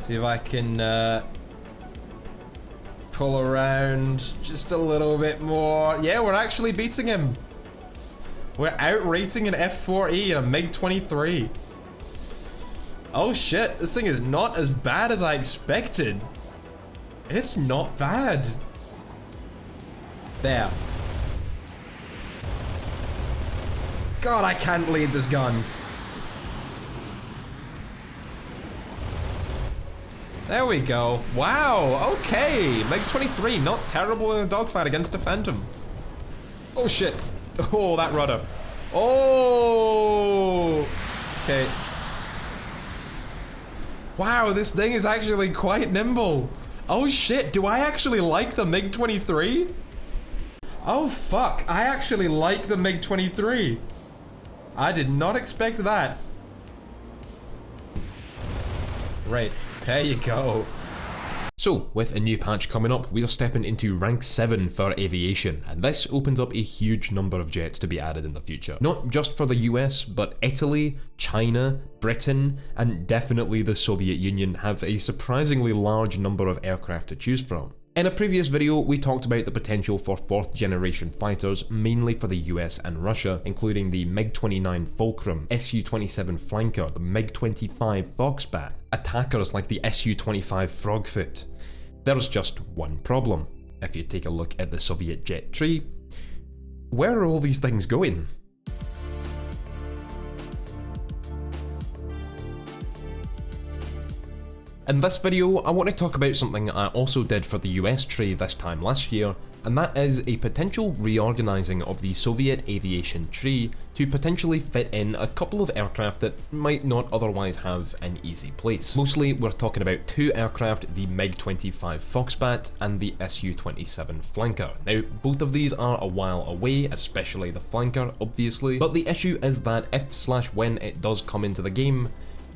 See if I can pull around just a little bit more. Yeah, we're actually beating him. We're outrating an F4E and a MiG-23. Oh shit, this thing is not as bad as I expected. It's not bad. There. God, I can't lead this gun. There we go. Wow, okay. MiG-23, not terrible in a dogfight against a Phantom. Oh shit. Oh, that rudder. Oh. Okay. Wow, this thing is actually quite nimble. Oh shit, do I actually like the MiG-23? Oh fuck, I actually like the MiG-23. I did not expect that. Right, there you go. So, with a new patch coming up, we are stepping into rank 7 for aviation, and this opens up a huge number of jets to be added in the future. Not just for the US, but Italy, China, Britain, and definitely the Soviet Union have a surprisingly large number of aircraft to choose from. In a previous video, we talked about the potential for 4th generation fighters, mainly for the US and Russia, including the MiG-29 Fulcrum, Su-27 Flanker, the MiG-25 Foxbat, attackers like the Su-25 Frogfoot. There's just one problem. If you take a look at the Soviet jet tree, where are all these things going? In this video, I want to talk about something I also did for the US tree this time last year, and that is a potential reorganising of the Soviet aviation tree to potentially fit in a couple of aircraft that might not otherwise have an easy place. Mostly we're talking about two aircraft, the MiG-25 Foxbat and the Su-27 Flanker. Now, both of these are a while away, especially the Flanker, obviously, but the issue is that if/when it does come into the game,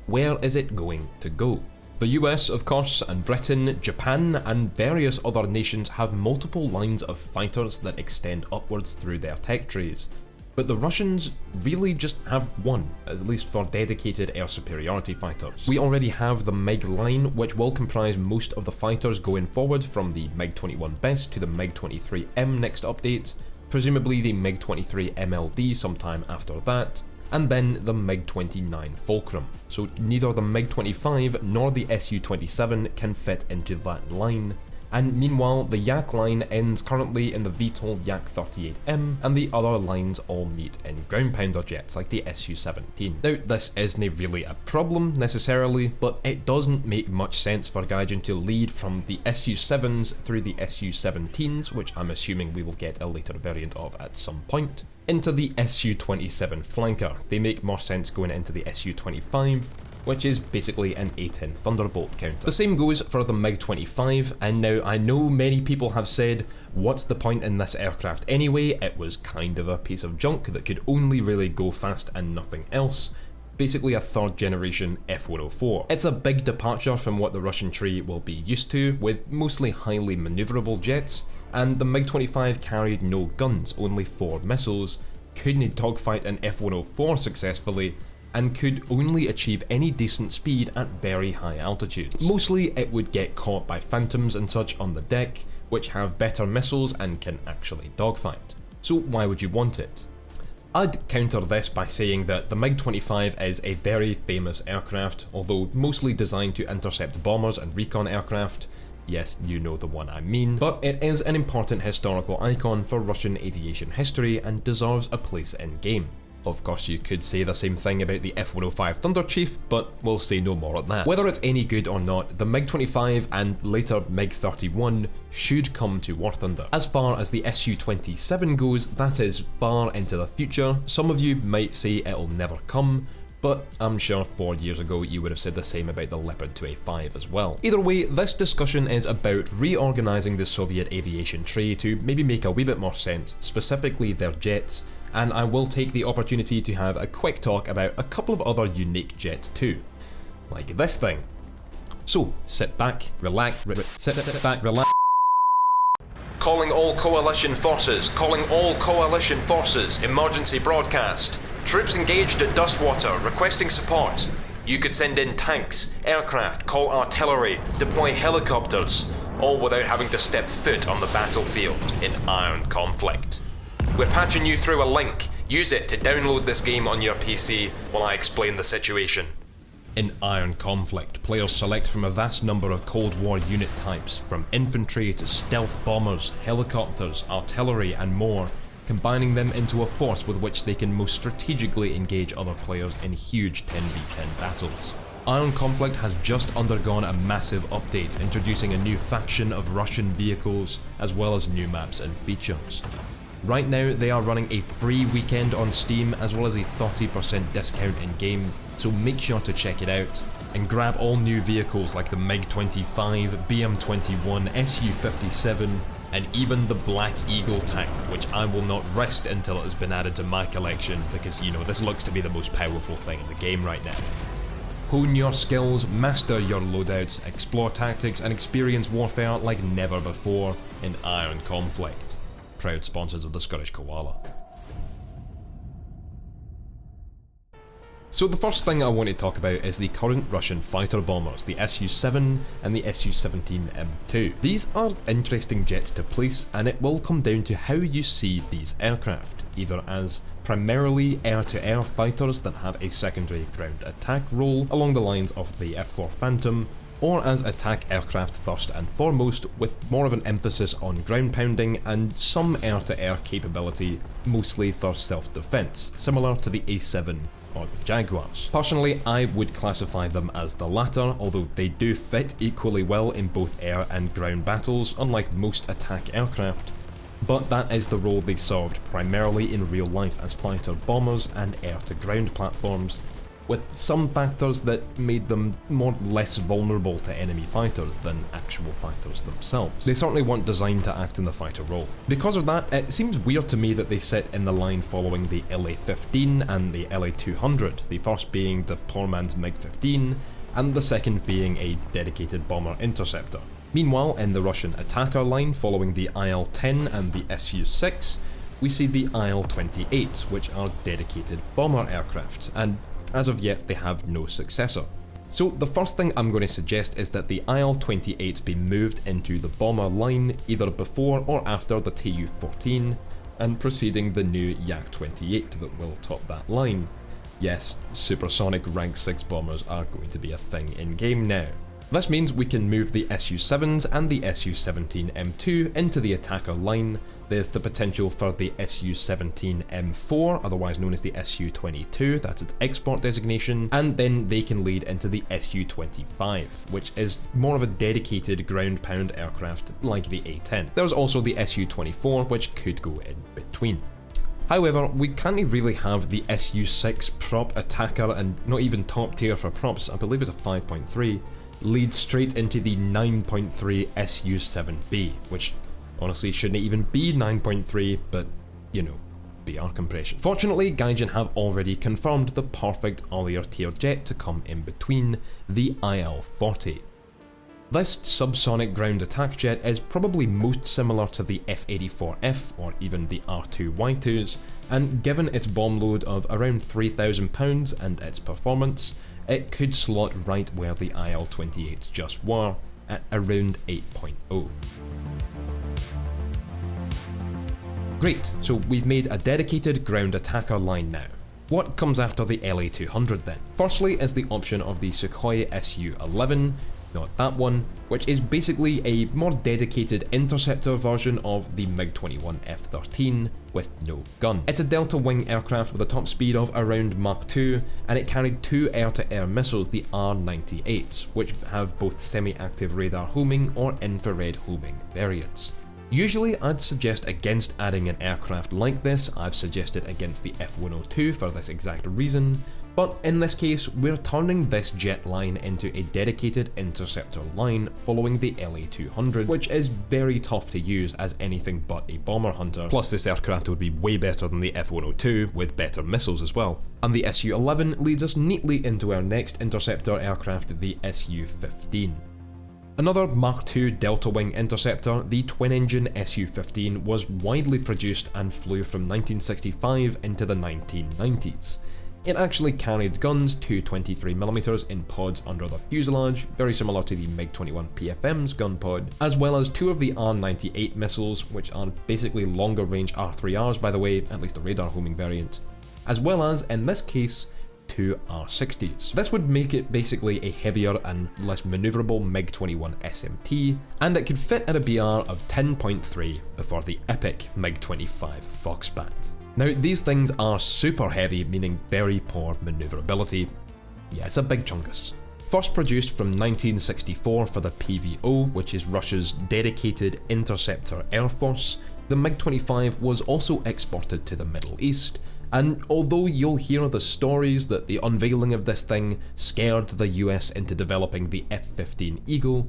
where is it going to go? The US, of course, and Britain, Japan, and various other nations have multiple lines of fighters that extend upwards through their tech trees. But the Russians really just have one, at least for dedicated air superiority fighters. We already have the MiG line, which will comprise most of the fighters going forward, from the MiG-21 BEST to the MiG-23M next update, presumably the MiG-23 MLD sometime after that, and then the MiG-29 Fulcrum. So neither the MiG-25 nor the Su-27 can fit into that line, and meanwhile the Yak line ends currently in the VTOL Yak-38M, and the other lines all meet in ground pounder jets like the Su-17. Now, this isn't really a problem necessarily, but it doesn't make much sense for Gaijin to lead from the Su-7s through the Su-17s, which I'm assuming we will get a later variant of at some point, into the Su-27 Flanker. They make more sense going into the Su-25, which is basically an A-10 Thunderbolt counter. The same goes for the MiG-25, and now I know many people have said, what's the point in this aircraft anyway? It was kind of a piece of junk that could only really go fast and nothing else. Basically a 3rd generation F-104. It's a big departure from what the Russian tree will be used to, with mostly highly manoeuvrable jets, and the MiG-25 carried no guns, only 4 missiles, couldn't dogfight an F-104 successfully, and could only achieve any decent speed at very high altitudes. Mostly it would get caught by Phantoms and such on the deck, which have better missiles and can actually dogfight. So why would you want it? I'd counter this by saying that the MiG-25 is a very famous aircraft, although mostly designed to intercept bombers and recon aircraft. Yes, you know the one I mean, but it is an important historical icon for Russian aviation history and deserves a place in game. Of course, you could say the same thing about the F-105 Thunderchief, but we'll say no more on that. Whether it's any good or not, the MiG-25 and later MiG-31 should come to War Thunder. As far as the Su-27 goes, that is far into the future. Some of you might say it'll never come, but I'm sure 4 years ago you would have said the same about the Leopard 2A5 as well. Either way, this discussion is about reorganising the Soviet aviation tree to maybe make a wee bit more sense, specifically their jets, and I will take the opportunity to have a quick talk about a couple of other unique jets too, like this thing. So sit back, relax, sit back, relax. Calling all coalition forces, emergency broadcast. Troops engaged at Dustwater, requesting support. You could send in tanks, aircraft, call artillery, deploy helicopters, all without having to step foot on the battlefield in Iron Conflict. We're patching you through a link. Use it to download this game on your PC while I explain the situation. In Iron Conflict, players select from a vast number of Cold War unit types, from infantry to stealth bombers, helicopters, artillery and more, combining them into a force with which they can most strategically engage other players in huge 10v10 battles. Iron Conflict has just undergone a massive update, introducing a new faction of Russian vehicles, as well as new maps and features. Right now, they are running a free weekend on Steam, as well as a 30% discount in-game, so make sure to check it out. And grab all new vehicles like the MiG-25, BM-21, Su-57, and even the Black Eagle tank, which I will not rest until it has been added to my collection, because you know, this looks to be the most powerful thing in the game right now. Hone your skills, master your loadouts, explore tactics and experience warfare like never before in Iron Conflict. Proud sponsors of the Scottish Koala. So the first thing I want to talk about is the current Russian fighter bombers, the Su-7 and the Su-17M2. These are interesting jets to place, and it will come down to how you see these aircraft, either as primarily air-to-air fighters that have a secondary ground attack role along the lines of the F-4 Phantom, or as attack aircraft first and foremost, with more of an emphasis on ground pounding and some air-to-air capability, mostly for self-defense, similar to the A-7 or the Jaguars. Personally, I would classify them as the latter, although they do fit equally well in both air and ground battles, unlike most attack aircraft, but that is the role they served primarily in real life as fighter bombers and air-to-ground platforms, with some factors that made them more less vulnerable to enemy fighters than actual fighters themselves. They certainly weren't designed to act in the fighter role. Because of that, it seems weird to me that they sit in the line following the LA-15 and the LA-200, the first being the poor man's MiG-15, and the second being a dedicated bomber interceptor. Meanwhile, in the Russian attacker line following the IL-10 and the Su-6, we see the IL-28, which are dedicated bomber aircraft, and as of yet, they have no successor. So the first thing I'm going to suggest is that the IL-28 be moved into the bomber line either before or after the Tu-14 and preceding the new Yak-28 that will top that line. Yes, supersonic rank 6 bombers are going to be a thing in game now. This means we can move the Su-7s and the Su-17M2 into the attacker line. There's the potential for the Su-17M4, otherwise known as the Su-22, that's its export designation, and then they can lead into the Su-25, which is more of a dedicated ground pound aircraft like the A-10. There's also the Su-24, which could go in between. However, we can't really have the Su-6 prop attacker, and not even top tier for props, I believe it's a 5.3, lead straight into the 9.3 Su-7B, which honestly shouldn't even be 9.3, but you know, BR compression. Fortunately, Gaijin have already confirmed the perfect earlier tier jet to come in between, the IL-40. This subsonic ground attack jet is probably most similar to the F-84F or even the R2Y2s, and given its bomb load of around 3,000 pounds and its performance, it could slot right where the IL-28s just were, at around 8.0. Great, so we've made a dedicated ground attacker line now. What comes after the LA-200 then? Firstly is the option of the Sukhoi Su-11, not that one, which is basically a more dedicated interceptor version of the MiG-21 F-13 with no gun. It's a delta wing aircraft with a top speed of around Mach 2, and it carried two air-to-air missiles, the R-98s, which have both semi-active radar homing or infrared homing variants. Usually I'd suggest against adding an aircraft like this. I've suggested against the F-102 for this exact reason, but in this case we're turning this jet line into a dedicated interceptor line following the LA-200, which is very tough to use as anything but a bomber hunter, plus this aircraft would be way better than the F-102 with better missiles as well. And the Su-11 leads us neatly into our next interceptor aircraft, the Su-15. Another Mach II delta wing interceptor, the twin-engine Su-15 was widely produced and flew from 1965 into the 1990s. It actually carried guns to 23mm in pods under the fuselage, very similar to the MiG-21 PFM's gun pod, as well as 2 of the R-98 missiles, which are basically longer range R3Rs by the way, at least the radar homing variant, as well as, in this case, 2 R60s. This would make it basically a heavier and less maneuverable MiG-21 SMT, and it could fit at a BR of 10.3 before the epic MiG-25 Foxbat. Now these things are super heavy, meaning very poor maneuverability. Yeah, it's a big chunkus. First produced from 1964 for the PVO, which is Russia's dedicated interceptor air force, the MiG-25 was also exported to the Middle East, and although you'll hear the stories that the unveiling of this thing scared the US into developing the F-15 Eagle,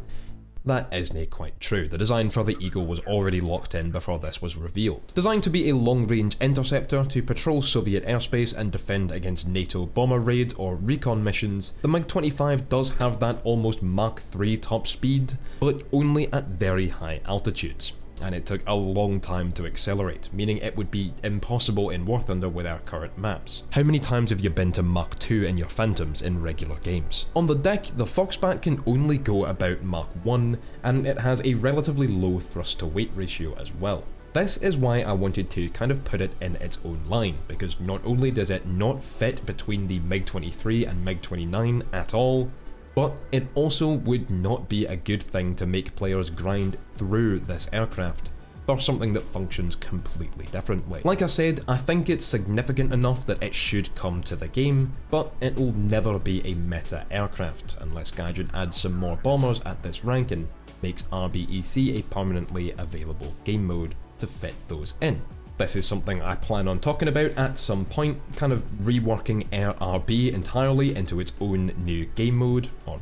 that isn't quite true. The design for the Eagle was already locked in before this was revealed. Designed to be a long-range interceptor to patrol Soviet airspace and defend against NATO bomber raids or recon missions, the MiG-25 does have that almost Mach 3 top speed, but only at very high altitudes. And it took a long time to accelerate, meaning it would be impossible in War Thunder with our current maps. How many times have you been to Mach 2 in your Phantoms in regular games? On the deck, the Foxbat can only go about Mach 1, and it has a relatively low thrust to weight ratio as well. This is why I wanted to kind of put it in its own line, because not only does it not fit between the MiG-23 and MiG-29 at all, but it also would not be a good thing to make players grind through this aircraft for something that functions completely differently. Like I said, I think it's significant enough that it should come to the game, but it will never be a meta aircraft unless Gaijin adds some more bombers at this rank and makes RBEC a permanently available game mode to fit those in. This is something I plan on talking about at some point, kind of reworking Air RB entirely into its own new game mode, or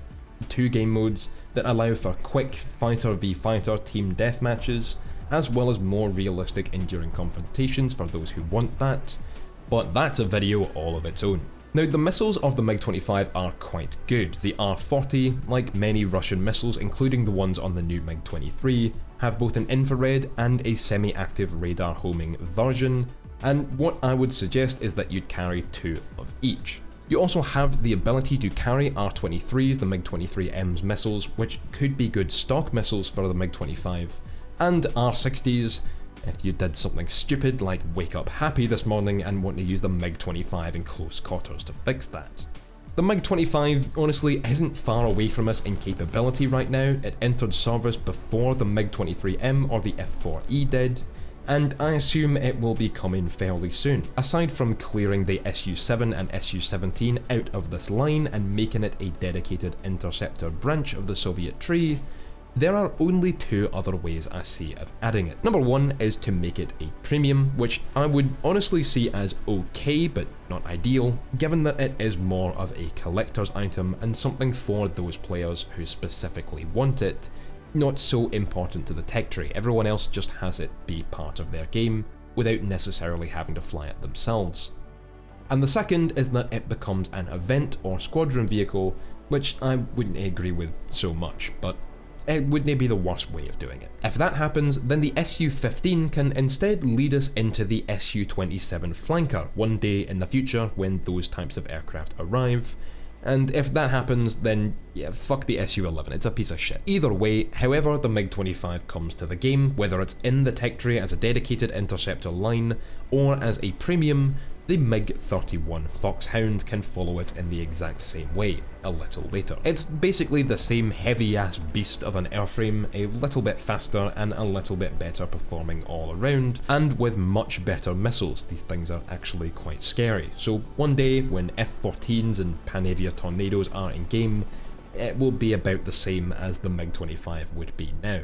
2 game modes, that allow for quick fighter v fighter team deathmatches, as well as more realistic enduring confrontations for those who want that, but that's a video all of its own. Now the missiles of the MiG-25 are quite good. The R-40, like many Russian missiles including the ones on the new MiG-23, have both an infrared and a semi-active radar homing version, and what I would suggest is that you'd carry 2 of each. You also have the ability to carry R-23s, the MiG-23M's missiles, which could be good stock missiles for the MiG-25, and R-60s, if you did something stupid like wake up happy this morning and want to use the MiG-25 in close quarters to fix that. The MiG-25 honestly isn't far away from us in capability right now. It entered service before the MiG-23M or the F-4E did, and I assume it will be coming fairly soon. Aside from clearing the Su-7 and Su-17 out of this line and making it a dedicated interceptor branch of the Soviet tree, there are only 2 other ways I see of adding it. Number 1 is to make it a premium, which I would honestly see as okay but not ideal, given that it is more of a collector's item and something for those players who specifically want it, not so important to the tech tree. Everyone else just has it be part of their game without necessarily having to fly it themselves. And the second is that it becomes an event or squadron vehicle, which I wouldn't agree with so much, but it wouldn't be the worst way of doing it. If that happens, then the Su-15 can instead lead us into the Su-27 flanker one day in the future when those types of aircraft arrive, and if that happens, then yeah, fuck the Su-11, it's a piece of shit. Either way, however the MiG-25 comes to the game, whether it's in the tech tray as a dedicated interceptor line, or as a premium, the MiG-31 Foxhound can follow it in the exact same way, a little later. It's basically the same heavy-ass beast of an airframe, a little bit faster and a little bit better performing all around, and with much better missiles. These things are actually quite scary. So one day, when F-14s and Panavia Tornadoes are in game, it will be about the same as the MiG-25 would be now.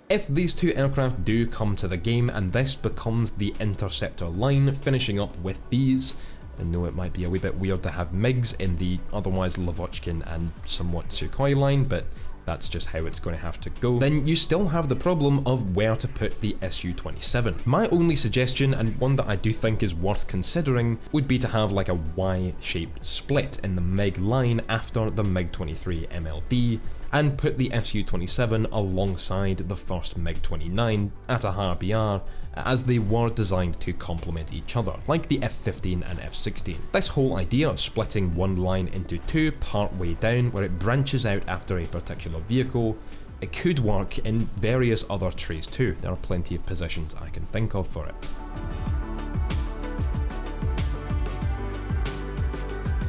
If these 2 aircraft do come to the game and this becomes the interceptor line, finishing up with these, I know it might be a wee bit weird to have MiGs in the otherwise Lavochkin and somewhat Sukhoi line, but that's just how it's going to have to go, then you still have the problem of where to put the Su-27. My only suggestion, and one that I do think is worth considering, would be to have like a Y-shaped split in the MiG line after the MiG-23 MLD, and put the Su-27 alongside the first MiG-29 at a higher BR, as they were designed to complement each other, like the F-15 and F-16. This whole idea of splitting one line into two part way down where it branches out after a particular vehicle, it could work in various other trees too. There are plenty of positions I can think of for it.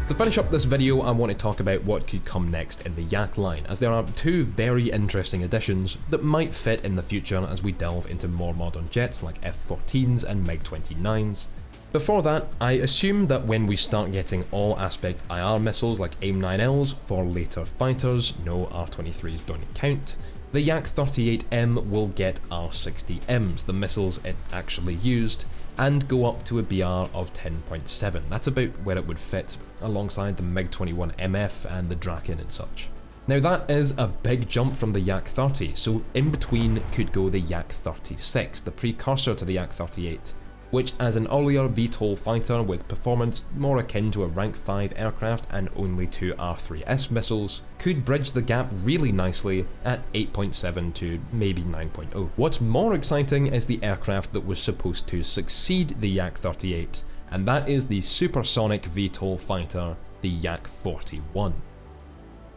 To finish up this video, I want to talk about what could come next in the Yak line, as there are two very interesting additions that might fit in the future as we delve into more modern jets like F-14s and MiG-29s. Before that, I assume that when we start getting all aspect IR missiles like AIM-9Ls for later fighters, no R-23s don't count, the Yak-38M will get R-60Ms, the missiles it actually used, and go up to a BR of 10.7. That's about where it would fit, alongside the MiG-21 MF and the Draken and such. Now that is a big jump from the Yak-30, so in between could go the Yak-36, the precursor to the Yak-38, which as an earlier VTOL fighter with performance more akin to a rank 5 aircraft and only 2 R3S missiles, could bridge the gap really nicely at 8.7 to maybe 9.0. What's more exciting is the aircraft that was supposed to succeed the Yak-38, and that is the supersonic VTOL fighter, the Yak-41.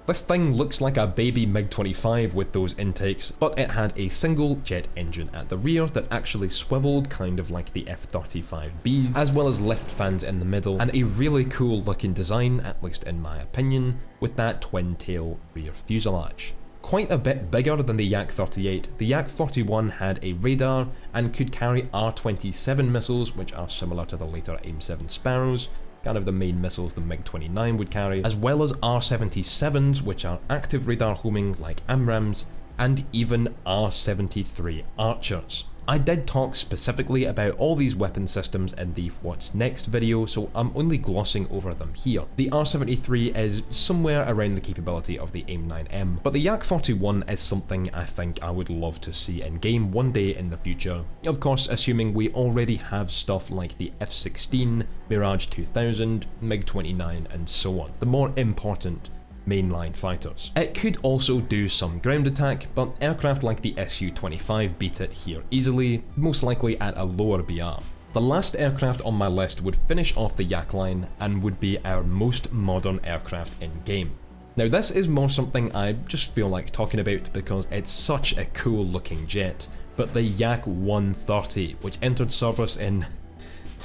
This thing looks like a baby MiG-25 with those intakes, but it had a single jet engine at the rear that actually swiveled kind of like the F-35Bs, as well as lift fans in the middle, and a really cool looking design, at least in my opinion, with that twin tail rear fuselage. Quite a bit bigger than the Yak-38, the Yak-41 had a radar and could carry R-27 missiles, which are similar to the later AIM-7 Sparrows, kind of the main missiles the MiG-29 would carry, as well as R-77s, which are active radar homing like AMRAAMs, and even R-73 Archers. I did talk specifically about all these weapon systems in the What's Next video, so I'm only glossing over them here. The R-73 is somewhere around the capability of the AIM-9M, but the Yak-41 is something I think I would love to see in game one day in the future. Of course, assuming we already have stuff like the F-16, Mirage 2000, MiG-29 and so on, the more important mainline fighters. It could also do some ground attack, but aircraft like the Su-25 beat it here easily, most likely at a lower BR. The last aircraft on my list would finish off the Yak line and would be our most modern aircraft in game. Now this is more something I just feel like talking about because it's such a cool looking jet, but the Yak-130, which entered service in,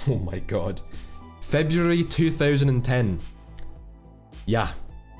oh my god, February 2010. Yeah.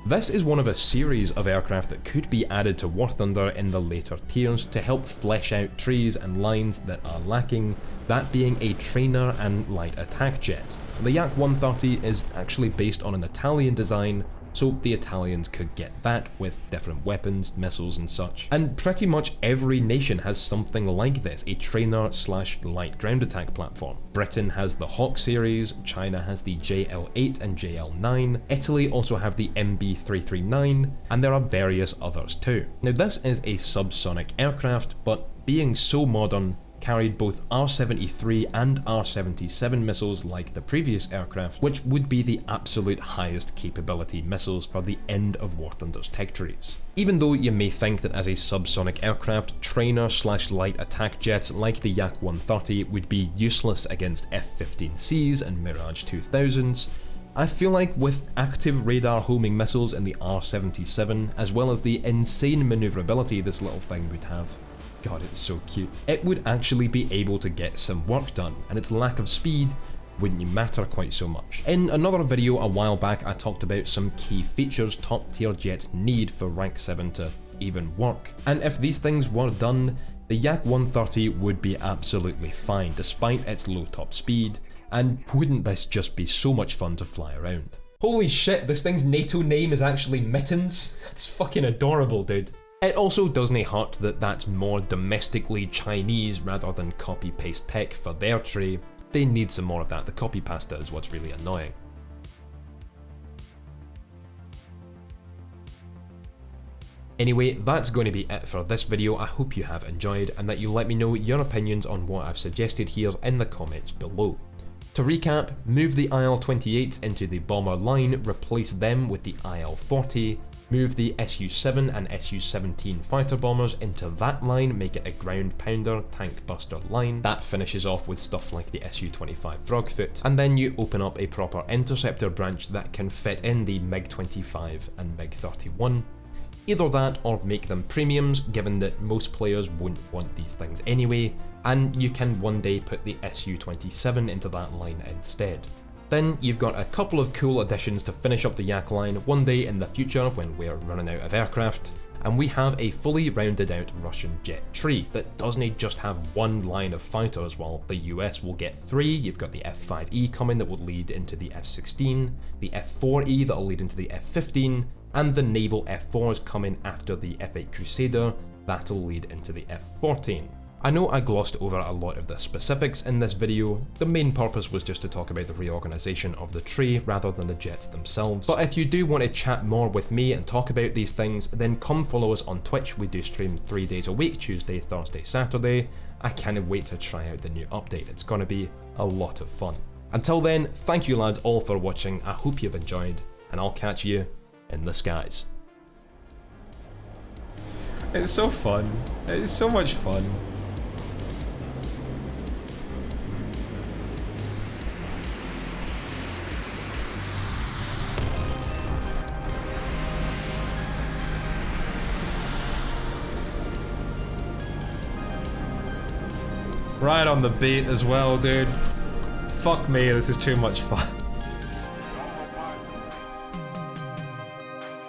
This is one of a series of aircraft that could be added to War Thunder in the later tiers to help flesh out trees and lines that are lacking, that being a trainer and light attack jet. The Yak-130 is actually based on an Italian design, so the Italians could get that with different weapons, missiles and such. And pretty much every nation has something like this, a trainer/light ground attack platform. Britain has the Hawk series, China has the JL-8 and JL-9, Italy also have the MB-339, and there are various others too. Now this is a subsonic aircraft, but being so modern, carried both R-73 and R-77 missiles like the previous aircraft, which would be the absolute highest capability missiles for the end of War Thunder's tech trees. Even though you may think that as a subsonic aircraft, trainer/light attack jets like the Yak-130 would be useless against F-15Cs and Mirage 2000s, I feel like with active radar homing missiles in the R-77, as well as the insane maneuverability this little thing would have, God, it's so cute, it would actually be able to get some work done, and its lack of speed wouldn't matter quite so much. In another video a while back, I talked about some key features top tier jets need for rank 7 to even work, and if these things were done, the Yak-130 would be absolutely fine despite its low top speed, and wouldn't this just be so much fun to fly around? Holy shit, this thing's NATO name is actually Mittens? It's fucking adorable, dude. It also doesn't hurt that that's more domestically Chinese rather than copy-paste tech for their tray. They need some more of that, the copy pasta is what's really annoying. Anyway, that's going to be it for this video. I hope you have enjoyed and that you let me know your opinions on what I've suggested here in the comments below. To recap, move the IL-28s into the bomber line, replace them with the IL-40, Move the Su-7 and Su-17 fighter bombers into that line, make it a ground pounder, tank buster line. That finishes off with stuff like the Su-25 Frogfoot, and then you open up a proper interceptor branch that can fit in the MiG-25 and MiG-31. Either that or make them premiums, given that most players won't want these things anyway, and you can one day put the Su-27 into that line instead. Then you've got a couple of cool additions to finish up the Yak line one day in the future when we're running out of aircraft, and we have a fully rounded out Russian jet tree that doesn't just have one line of fighters while the US will get 3. You've got the F-5E coming that will lead into the F-16, the F-4E that'll lead into the F-15, and the naval F-4s coming after the F-8 Crusader that'll lead into the F-14. I know I glossed over a lot of the specifics in this video. The main purpose was just to talk about the reorganisation of the tree rather than the jets themselves. But if you do want to chat more with me and talk about these things, then come follow us on Twitch. We do stream 3 days a week, Tuesday, Thursday, Saturday. I can't wait to try out the new update. It's gonna be a lot of fun. Until then, thank you lads all for watching. I hope you've enjoyed, and I'll catch you in the skies. It's so fun. It's so much fun. Right on the beat as well, dude. Fuck me, this is too much fun.